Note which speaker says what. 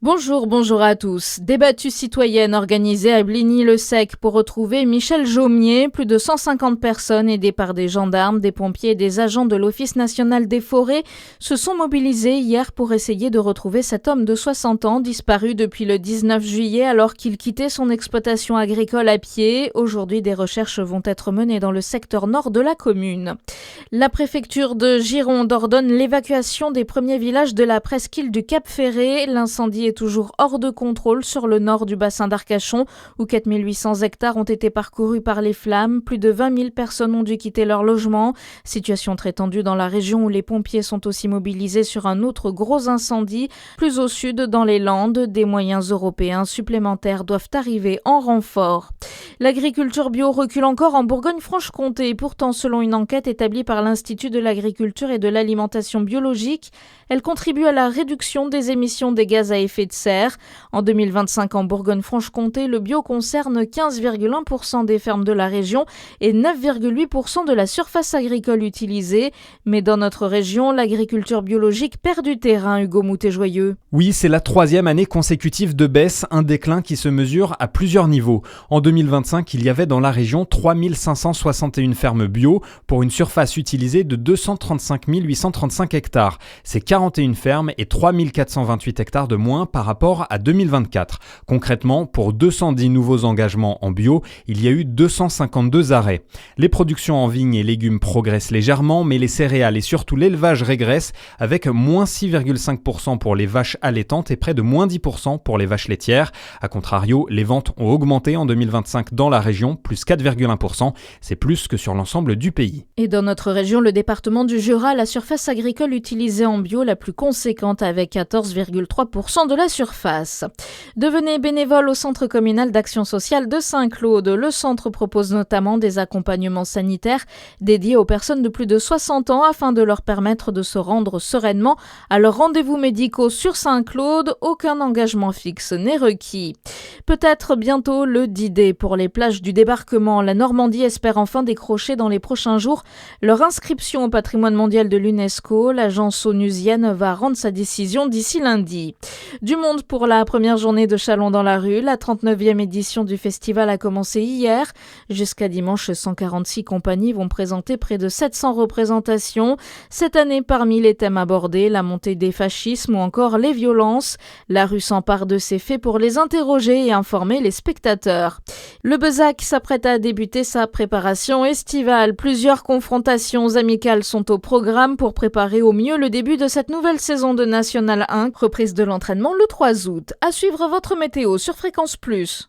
Speaker 1: Bonjour à tous. Des battues citoyennes organisées à Bligny-le-Sec pour retrouver Michel Jaumier. Plus de 150 personnes aidées par des gendarmes, des pompiers et des agents de l'Office national des forêts se sont mobilisés hier pour essayer de retrouver cet homme de 60 ans disparu depuis le 19 juillet alors qu'il quittait son exploitation agricole à pied. Aujourd'hui, des recherches vont être menées dans le secteur nord de la commune. La préfecture de Gironde ordonne l'évacuation des premiers villages de la presqu'île du Cap-Ferré. L'incendie est toujours hors de contrôle sur le nord du bassin d'Arcachon, où 4800 hectares ont été parcourus par les flammes. Plus de 20 000 personnes ont dû quitter leur logement. Situation très tendue dans la région où les pompiers sont aussi mobilisés sur un autre gros incendie. Plus au sud, dans les Landes, des moyens européens supplémentaires doivent arriver en renfort. L'agriculture bio recule encore en Bourgogne-Franche-Comté. Pourtant, selon une enquête établie par l'Institut de l'agriculture et de l'alimentation biologique, elle contribue à la réduction des émissions des gaz à effet de serre. En 2025, en Bourgogne-Franche-Comté, le bio concerne 15,1% des fermes de la région et 9,8% de la surface agricole utilisée. Mais dans notre région, l'agriculture biologique perd du terrain, Hugo Moutet-Joyeux.
Speaker 2: Oui, c'est la 3e année consécutive de baisse, un déclin qui se mesure à plusieurs niveaux. En 2025, il y avait dans la région 3561 fermes bio pour une surface utilisée de 235 835 hectares. C'est 41 fermes et 3428 hectares de moins par rapport à 2024. Concrètement, pour 210 nouveaux engagements en bio, il y a eu 252 arrêts. Les productions en vignes et légumes progressent légèrement, mais les céréales et surtout l'élevage régressent avec moins 6,5% pour les vaches allaitantes et près de moins 10% pour les vaches laitières. A contrario, les ventes ont augmenté en 2025 dans la région, plus 4,1%. C'est plus que sur l'ensemble du pays.
Speaker 1: Et dans notre région, le département du Jura, la surface agricole utilisée en bio la plus conséquente avec 14,3% de la surface. Devenez bénévole au Centre communal d'action sociale de Saint-Claude. Le centre propose notamment des accompagnements sanitaires dédiés aux personnes de plus de 60 ans afin de leur permettre de se rendre sereinement à leurs rendez-vous médicaux sur Saint-Claude. Aucun engagement fixe n'est requis. Peut-être bientôt le D-Day pour les plages du débarquement. La Normandie espère enfin décrocher dans les prochains jours leur inscription au patrimoine mondial de l'UNESCO. L'agence onusienne va rendre sa décision d'ici lundi. Du monde pour la première journée de Chalon dans la rue. La 39e édition du festival a commencé hier. Jusqu'à dimanche, 146 compagnies vont présenter près de 700 représentations. Cette année, parmi les thèmes abordés, la montée des fascismes ou encore les violences. La rue s'empare de ces faits pour les interroger et informer les spectateurs. Le Bezac s'apprête à débuter sa préparation estivale. Plusieurs confrontations amicales sont au programme pour préparer au mieux le début de cette nouvelle saison de National 1, reprise de l'entraînement le 3 août. À suivre votre météo sur Fréquence Plus.